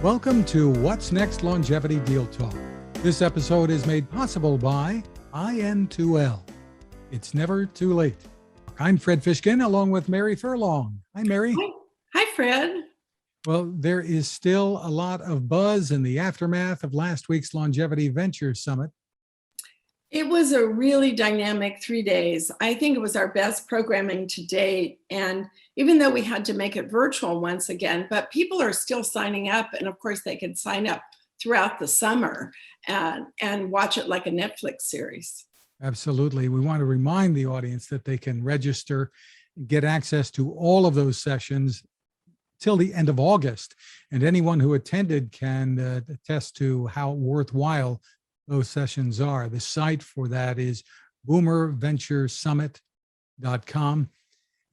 Welcome to What's Next Longevity Deal Talk. This episode is made possible by IN2L. It's never too late. I'm Fred Fishkin along with Mary Furlong. Hi, Mary. Hi, Fred. Well, there is still a lot of buzz in the aftermath of last week's Longevity Ventures Summit. It was a really dynamic 3 days. I think it was our best programming to date. And even though we had to make it virtual once again, but people are still signing up. And of course, they can sign up throughout the summer and watch it like a Netflix series. Absolutely. We want to remind the audience that they can register and get access to all of those sessions till the end of August. And anyone who attended can attest to how worthwhile those sessions are. The site for that is boomerventuresummit.com.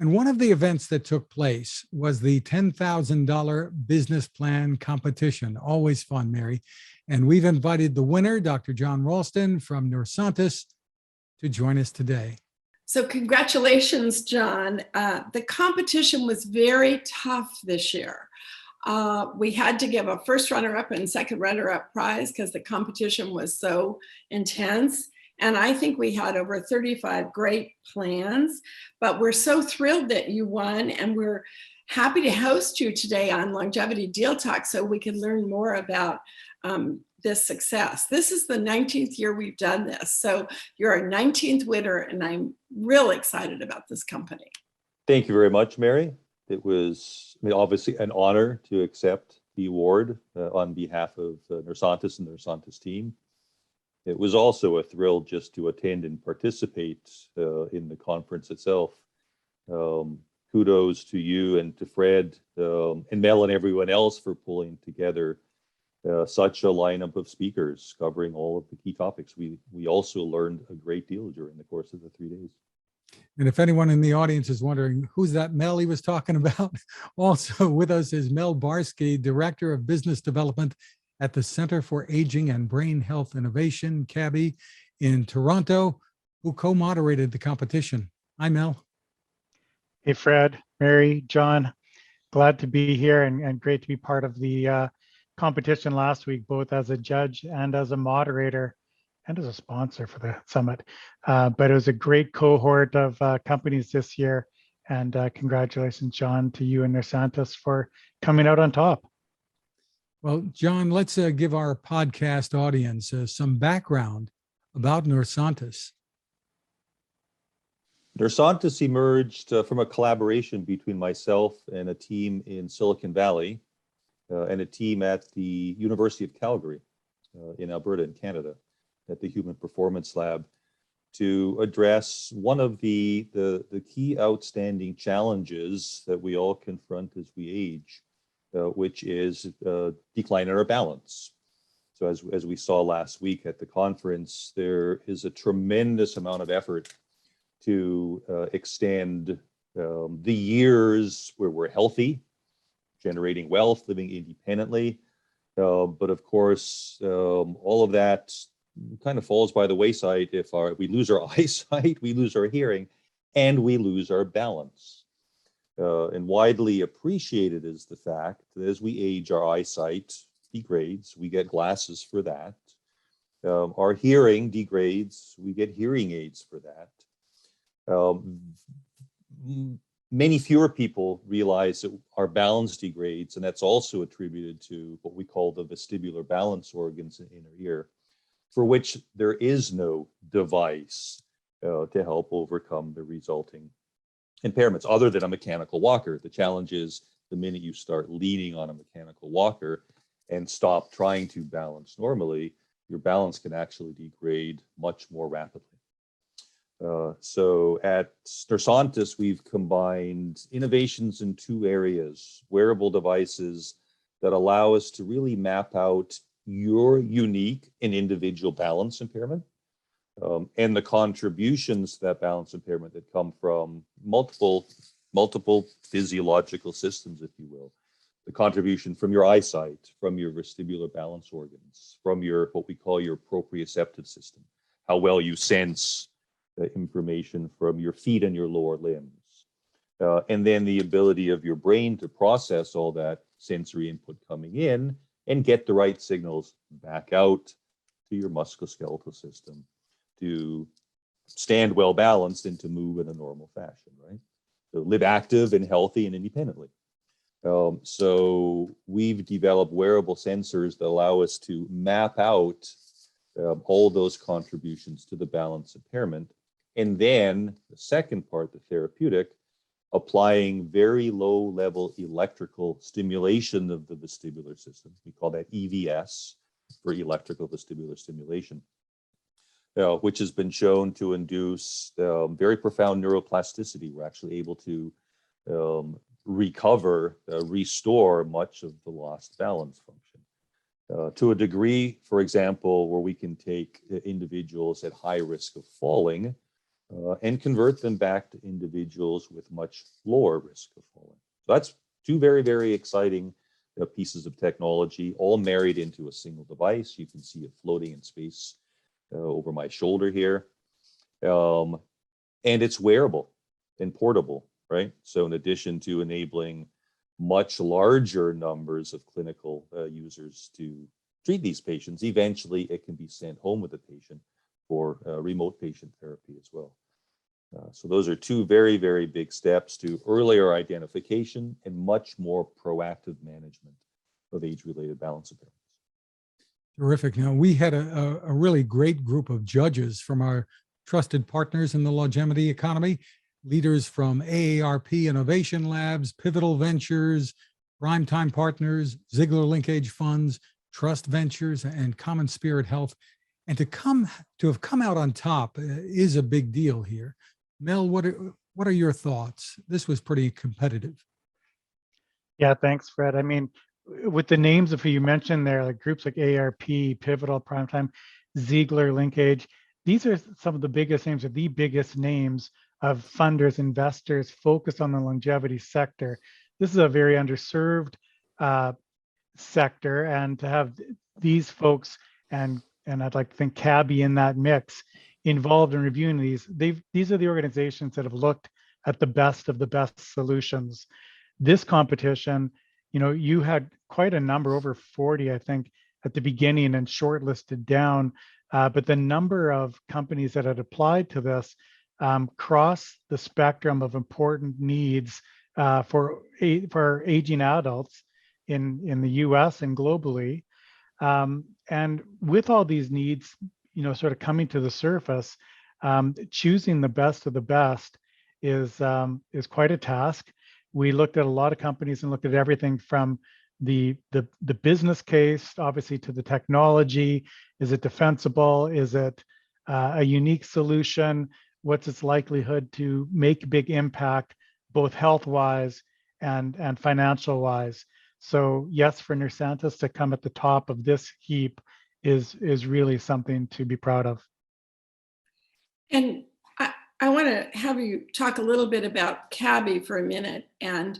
And one of the events that took place was the $10,000 business plan competition. Always fun, Mary. And we've invited the winner, Dr. John Ralston from Neursantys, to join us today. So congratulations, John. The competition was very tough this year. We had to give a first runner-up and second runner-up prize because the competition was so intense. And I think we had over 35 great plans, but we're so thrilled that you won, and we're happy to host you today on Longevity Deal Talk so we can learn more about this success. This is the 19th year we've done this. So you're our 19th winner, and I'm real excited about this company. Thank you very much, Mary. It was obviously an honor to accept the award on behalf of Neursantys and the Neursantys team. It was also a thrill just to attend and participate in the conference itself. Kudos to you and to Fred and Mel and everyone else for pulling together such a lineup of speakers covering all of the key topics. We also learned a great deal during the course of the 3 days. And if anyone in the audience is wondering who's that Mel he was talking about, also with us is Mel Barsky, Director of Business Development at the Center for Aging and Brain Health Innovation, CABHI, in Toronto, who co-moderated the competition. Hi, Mel. Hey, Fred, Mary, John. Glad to be here and great to be part of the competition last week, both as a judge and as a moderator and as a sponsor for the summit. But it was a great cohort of companies this year. And congratulations, John, to you and Neursantys for coming out on top. Well, John, let's give our podcast audience some background about Neursantys. Neursantys emerged from a collaboration between myself and a team in Silicon Valley and a team at the University of Calgary in Alberta in Canada at the Human Performance Lab to address one of the key outstanding challenges that we all confront as we age, which is decline in our balance. So as we saw last week at the conference, there is a tremendous amount of effort to extend the years where we're healthy, generating wealth, living independently. But of course, all of that kind of falls by the wayside if we lose our eyesight, we lose our hearing, and we lose our balance. And widely appreciated is the fact that as we age, our eyesight degrades. We get glasses for that. Our hearing degrades. We get hearing aids for that. Many fewer people realize that our balance degrades, and that's also attributed to what we call the vestibular balance organs in our ear, for which there is no device to help overcome the resulting impairments other than a mechanical walker. The challenge is the minute you start leaning on a mechanical walker and stop trying to balance normally, your balance can actually degrade much more rapidly. So at Neursantys, we've combined innovations in two areas: wearable devices that allow us to really map out your unique and individual balance impairment, and the contributions to that balance impairment that come from multiple physiological systems, if you will. The contribution from your eyesight, from your vestibular balance organs, from your what we call your proprioceptive system, how well you sense information from your feet and your lower limbs, and then the ability of your brain to process all that sensory input coming in and get the right signals back out to your musculoskeletal system to stand well balanced and to move in a normal fashion, right? So live active and healthy and independently. So we've developed wearable sensors that allow us to map out all those contributions to the balance impairment. And then the second part, the therapeutic, applying very low level electrical stimulation of the vestibular system. We call that EVS, for electrical vestibular stimulation, which has been shown to induce very profound neuroplasticity. We're actually able to recover, restore much of the lost balance function. To a degree, for example, where we can take individuals at high risk of falling and convert them back to individuals with much lower risk of falling. So that's two very, very exciting pieces of technology, all married into a single device. You can see it floating in space over my shoulder here. And it's wearable and portable, right? So in addition to enabling much larger numbers of clinical users to treat these patients, eventually it can be sent home with the patient for remote patient therapy as well. So those are two very, very big steps to earlier identification and much more proactive management of age-related balance impairments. Terrific. Now, we had a really great group of judges from our trusted partners in the longevity economy, leaders from AARP Innovation Labs, Pivotal Ventures, Primetime Partners, Ziegler Linkage Funds, Trust Ventures, and Common Spirit Health. And to have come out on top is a big deal here. Mel, what are your thoughts? This was pretty competitive. Yeah, thanks, Fred. I mean, with the names of who you mentioned there, like groups like AARP, Pivotal, Primetime, Ziegler, Linkage, these are some of the biggest names, or the biggest names of funders, investors focused on the longevity sector. This is a very underserved sector, and to have these folks and I'd like to think CABHI in that mix involved in reviewing these are the organizations that have looked at the best of the best solutions. This competition, you had quite a number, over 40, I think, at the beginning and shortlisted down, but the number of companies that had applied to this cross the spectrum of important needs for aging adults in the US and globally. And with all these needs, sort of coming to the surface, choosing the best of the best is quite a task. We looked at a lot of companies and looked at everything from the business case, obviously, to the technology. Is it defensible? Is it a unique solution? What's its likelihood to make big impact, both health-wise and financial-wise? So yes, for Neursantys to come at the top of this heap is really something to be proud of. And I want to have you talk a little bit about CABHI for a minute, and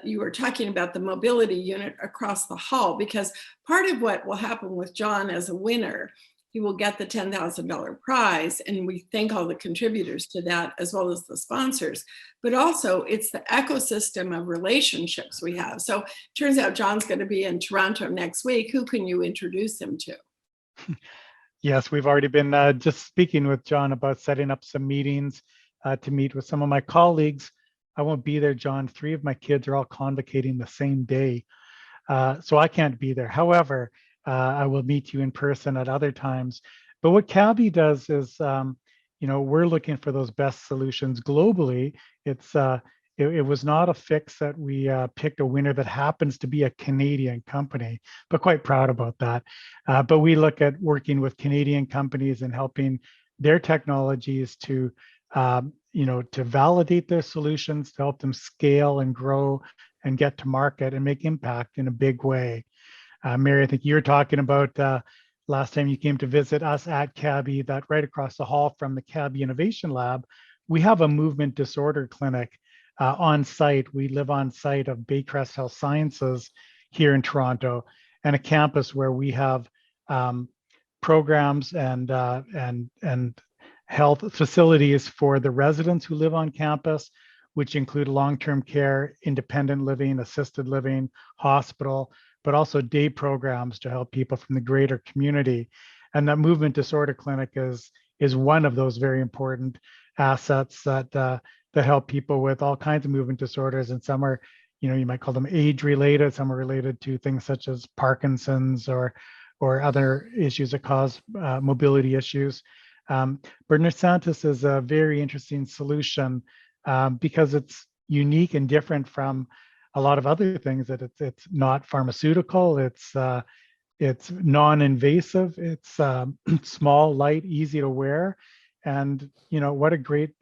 you were talking about the mobility unit across the hall, because part of what will happen with John as a winner, he will get the $10,000 prize, and we thank all the contributors to that as well as the sponsors, but also it's the ecosystem of relationships we have. So it turns out John's going to be in Toronto next week. Who can you introduce him to? Yes, we've already been just speaking with John about setting up some meetings to meet with some of my colleagues. I won't be there, John. 3 of my kids are all convocating the same day, so I can't be there. However, I will meet you in person at other times. But what CABHI does is, we're looking for those best solutions globally. It was not a fix that we picked a winner that happens to be a Canadian company, but quite proud about that. But we look at working with Canadian companies and helping their technologies to validate their solutions, to help them scale and grow and get to market and make impact in a big way. Mary, I think you were talking about last time you came to visit us at CABHI, that right across the hall from the CABHI Innovation Lab, we have a movement disorder clinic on site. We live on site of Baycrest Health Sciences here in Toronto, and a campus where we have programs and health facilities for the residents who live on campus. which include long-term care, independent living, assisted living, hospital, but also day programs to help people from the greater community. And that movement disorder clinic is one of those very important assets that help people with all kinds of movement disorders. And some are, you might call them age related. Some are related to things such as Parkinson's or other issues that cause mobility issues. But Neursantys is a very interesting solution because it's unique and different from a lot of other things. That it's not pharmaceutical. It's non-invasive. It's small, light, easy to wear, and what a great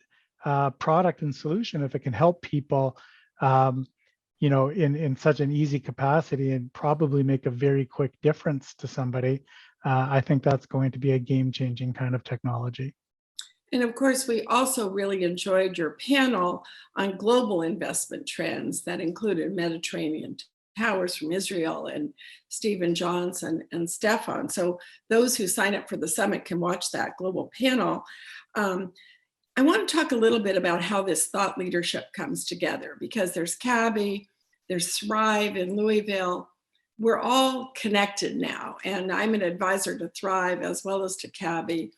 product and solution if it can help people. In such an easy capacity and probably make a very quick difference to somebody. I think that's going to be a game-changing kind of technology. And of course, we also really enjoyed your panel on global investment trends that included Mediterranean Towers from Israel and Stephen Johnson and Stefan. So those who sign up for the summit can watch that global panel. I want to talk a little bit about how this thought leadership comes together, because there's CABHI, there's Thrive in Louisville. We're all connected now, and I'm an advisor to Thrive as well as to CABHI,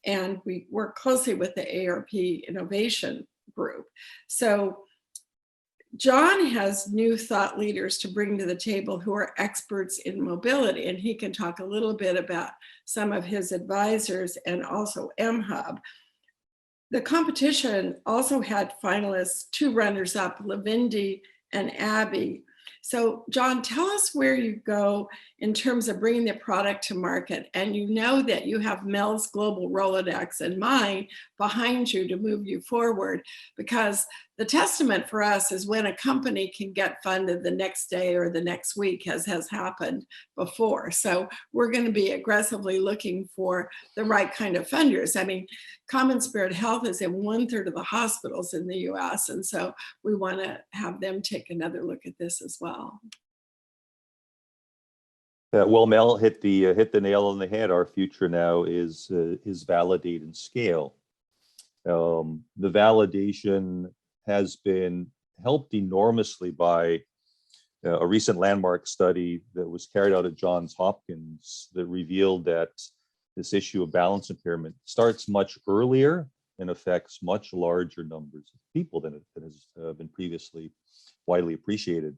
and we work closely with the ARP Innovation Group. So John has new thought leaders to bring to the table who are experts in mobility, and he can talk a little bit about some of his advisors and also MHub. The competition also had finalists, 2 runners-up, Lavindi and Abby. So John, tell us where you go in terms of bringing the product to market. And you know that you have Mel's global Rolodex and mine behind you to move you forward, because the testament for us is when a company can get funded the next day or the next week, as has happened before. So we're going to be aggressively looking for the right kind of funders. I mean, Common Spirit Health is in 1/3 of the hospitals in the US. And so we want to have them take another look at this as well. Well, Mel hit the nail on the head. Our future now is validate and scale. The validation has been helped enormously by a recent landmark study that was carried out at Johns Hopkins that revealed that this issue of balance impairment starts much earlier and affects much larger numbers of people than it has been previously widely appreciated.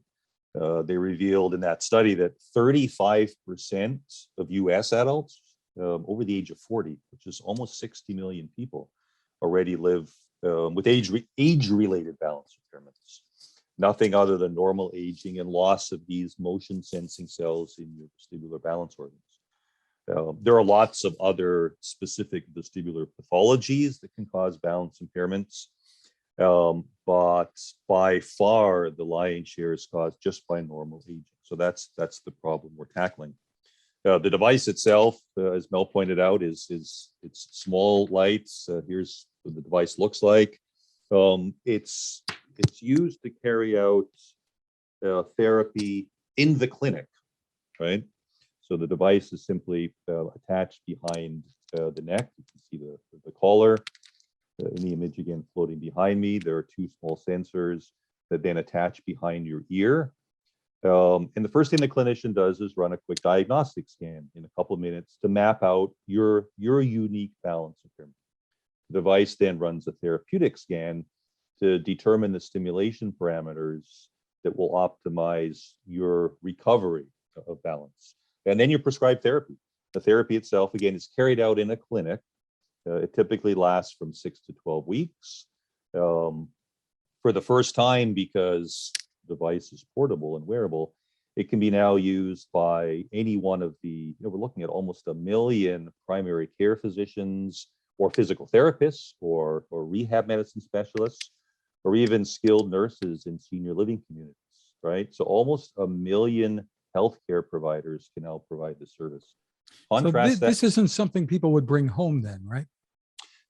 They revealed in that study that 35% of US adults over the age of 40, which is almost 60 million people, already live with age-related balance impairments. Nothing other than normal aging and loss of these motion sensing cells in your vestibular balance organs. There are lots of other specific vestibular pathologies that can cause balance impairments, but by far the lion's share is caused just by normal aging. So that's the problem we're tackling. The device itself, as Mel pointed out, it's small lights. Here's what the device looks like. It's used to carry out therapy in the clinic, right? So the device is simply attached behind the neck. You can see the collar. In the image again floating behind me, there are 2 small sensors that then attach behind your ear. And the first thing the clinician does is run a quick diagnostic scan in a couple of minutes to map out your unique balance impairment. The device then runs a therapeutic scan to determine the stimulation parameters that will optimize your recovery of balance. And then you prescribe therapy. The therapy itself, again, is carried out in a clinic. It typically lasts from 6 to 12 weeks. For the first time, because the device is portable and wearable, it can be now used by any one of the, we're looking at almost 1 million primary care physicians or physical therapists or rehab medicine specialists, or even skilled nurses in senior living communities, right? So almost 1 million healthcare providers can now provide this service. Contrast so this isn't something people would bring home then, right?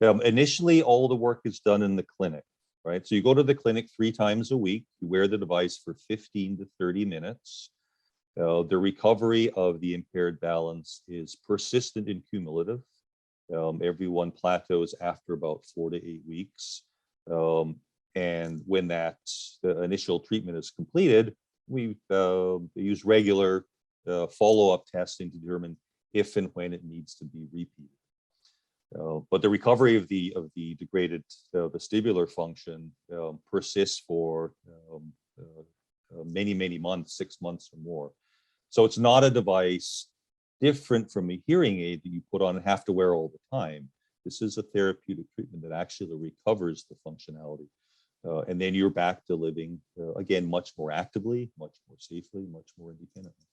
Initially, all the work is done in the clinic, right? So you go to the clinic 3 times a week, you wear the device for 15 to 30 minutes. The recovery of the impaired balance is persistent and cumulative. Everyone plateaus after about 4 to 8 weeks. And when that the initial treatment is completed, we use regular follow-up testing to determine if and when it needs to be repeated. But the recovery of the degraded vestibular function persists for many months, 6 months or more. So it's not a device different from a hearing aid that you put on and have to wear all the time. This is a therapeutic treatment that actually recovers the functionality. And then you're back to living, again, much more actively, much more safely, much more independently.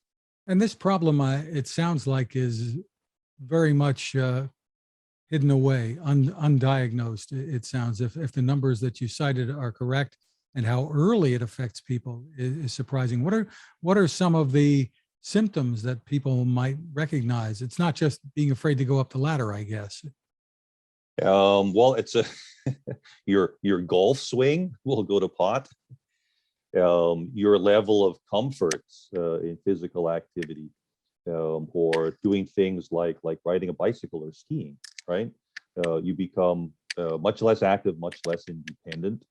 And this problem, it sounds like, is very much hidden away, undiagnosed. It sounds, if the numbers that you cited are correct, and how early it affects people is surprising. What are some of the symptoms that people might recognize? It's not just being afraid to go up the ladder, I guess. Well, it's your golf swing will go to pot. Your level of comfort in physical activity, or doing things like riding a bicycle or skiing, right? You become much less active, much less independent.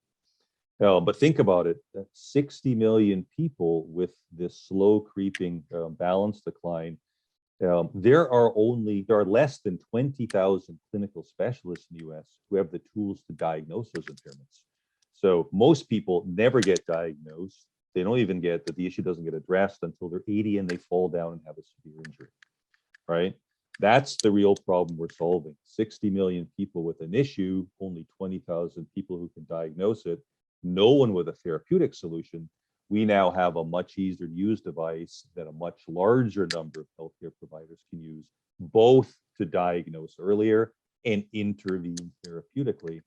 But think about it, 60 million people with this slow creeping balance decline. There are less than 20,000 clinical specialists in the US who have the tools to diagnose those impairments. So most people never get diagnosed. They don't even get that the issue doesn't get addressed until they're 80 and they fall down and have a severe injury, right? That's the real problem we're solving. 60 million people with an issue, only 20,000 people who can diagnose it, no one with a therapeutic solution. We now have a much easier to use device that a much larger number of healthcare providers can use, both to diagnose earlier and intervene therapeutically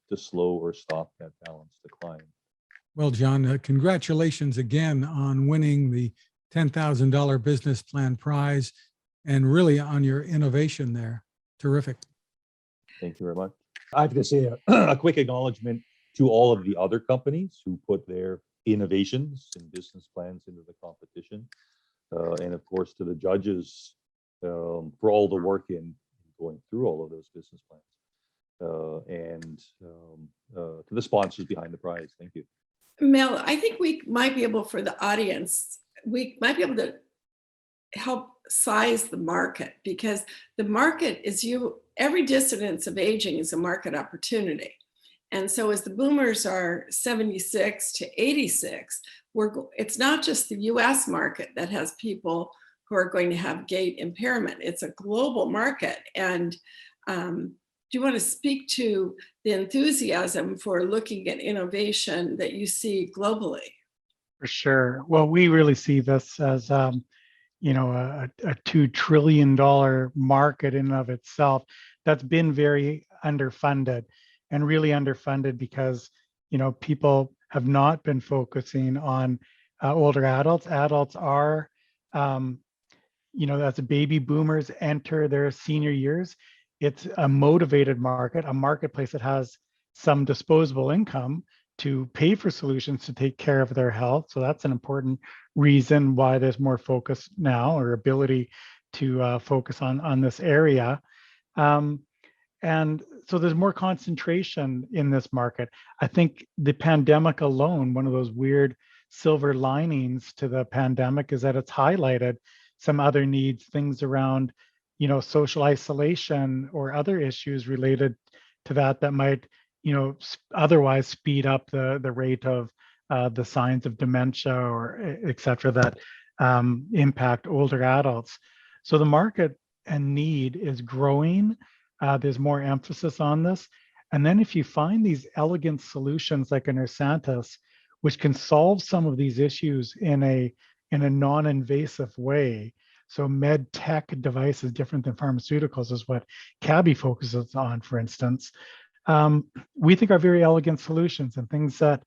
to slow or stop that balance decline. Well, John, congratulations again on winning the $10,000 business plan prize, and really on your innovation there. Terrific. Thank you very much. I have to say a quick acknowledgement to all of the other companies who put their innovations and business plans into the competition. And of course, to the judges for all the work in going through all of those business plans. And to the sponsors behind the prize. Thank you. Mel, I think we might be able, for the audience, we might be able to help size the market, because the market is every dissonance of aging is a market opportunity. And so as the boomers are 76 to 86, it's not just the US market that has people who are going to have gait impairment. It's a global market. And do you want to speak to the enthusiasm for looking at innovation that you see globally? For sure. Well, we really see this as a $2 trillion market in and of itself that's been very underfunded, and really underfunded because people have not been focusing on older adults. Adults are, as the baby boomers enter their senior years, it's a motivated market, a marketplace that has some disposable income to pay for solutions to take care of their health. So that's an important reason why there's more focus now, or ability to focus on this area. And so there's more concentration in this market. I think the pandemic alone, one of those weird silver linings to the pandemic, is that it's highlighted some other needs, things around social isolation or other issues related to that might, otherwise speed up the rate of the signs of dementia or et cetera that impact older adults. So the market and need is growing. There's more emphasis on this. And then if you find these elegant solutions like a Neursantys, which can solve some of these issues in a non-invasive way. So med tech devices different than pharmaceuticals is what CABHI focuses on, for instance. We think are very elegant solutions, and things that,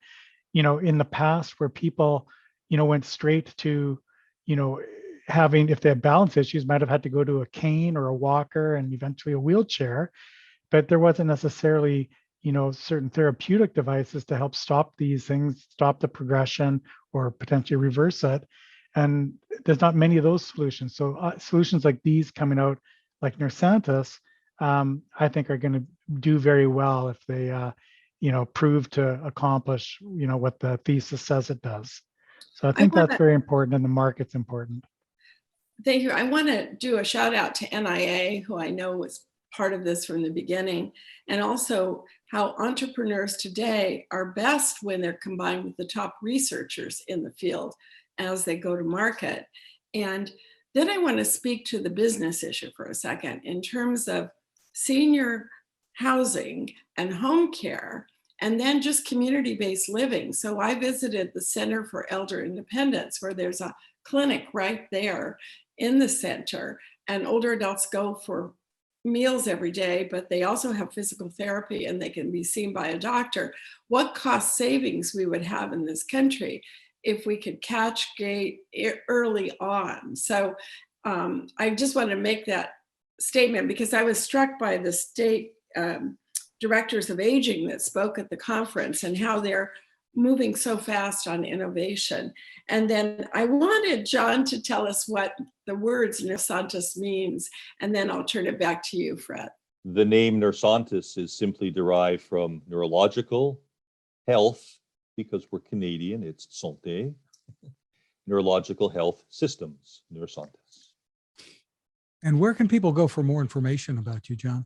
in the past where people, went straight to, having, if they had balance issues, might have had to go to a cane or a walker and eventually a wheelchair, but there wasn't necessarily, certain therapeutic devices to help stop these things, stop the progression or potentially reverse it. And there's not many of those solutions. So solutions like these coming out, like Neursantys, I think are going to do very well if they, prove to accomplish, what the thesis says it does. So I I think that's wanna- very important, and the market's important. Thank you. I want to do a shout out to NIA, who I know was part of this from the beginning, and also how entrepreneurs today are best when they're combined with the top researchers in the field as they go to market. And then I want to speak to the business issue for a second in terms of senior housing and home care, and then just community-based living. So I visited the Center for Elder Independence, where there's a clinic right there in the center, and older adults go for meals every day, but they also have physical therapy and they can be seen by a doctor. What cost savings we would have in this country if we could catch gate early on. So I just want to make that statement because I was struck by the state directors of aging that spoke at the conference and how they're moving so fast on innovation. And then I wanted John to tell us what the words Neursantys means, and then I'll turn it back to you, Fred. The name Neursantys is simply derived from neurological health, because we're Canadian, it's santé, neurological health systems, Neursantys. And where can people go for more information about you, John?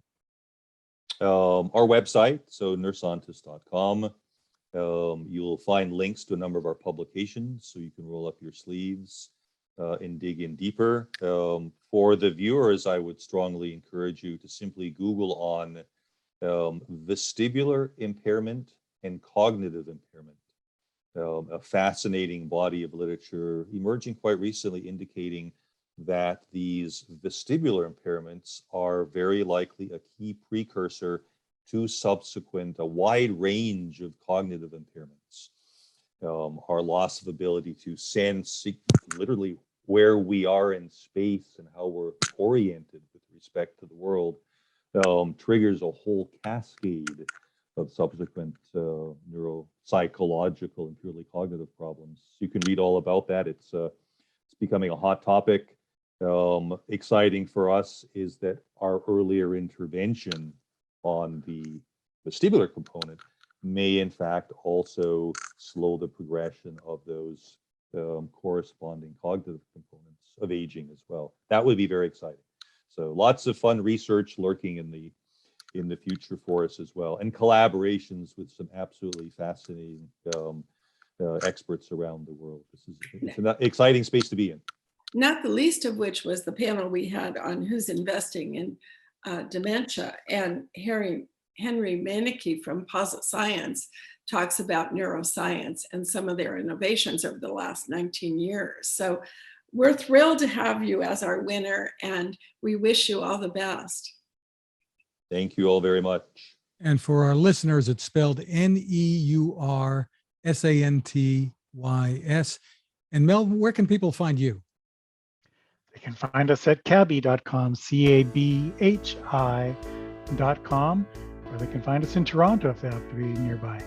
Our website, so neursantys.com. You'll find links to a number of our publications, so you can roll up your sleeves and dig in deeper. For the viewers, I would strongly encourage you to simply Google on vestibular impairment and cognitive impairment. A fascinating body of literature emerging quite recently indicating that these vestibular impairments are very likely a key precursor to a wide range of cognitive impairments. Our loss of ability to sense literally where we are in space and how we're oriented with respect to the world triggers a whole cascade of subsequent neuropsychological and purely cognitive problems. You can read all about that. It's becoming a hot topic. Exciting for us is that our earlier intervention on the vestibular component may in fact also slow the progression of those corresponding cognitive components of aging as well. That would be very exciting. So lots of fun research lurking in the future for us as well, and collaborations with some absolutely fascinating experts around the world. It's an exciting space to be in. Not the least of which was the panel we had on who's investing in dementia, and Henry Meineke from Posit Science talks about neuroscience and some of their innovations over the last 19 years. So we're thrilled to have you as our winner, and we wish you all the best. Thank you all very much. And for our listeners, it's spelled Neursantys. And Mel, where can people find you? They can find us at CABHI.com, CABHI.com, or they can find us in Toronto if they have to be nearby.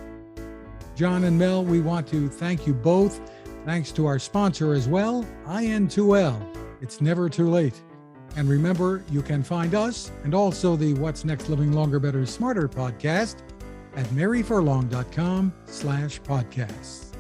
John and Mel, we want to thank you both. Thanks to our sponsor as well, IN2L. It's never too late. And remember, you can find us and also the What's Next Living Longer, Better, Smarter podcast at maryfurlong.com/podcasts.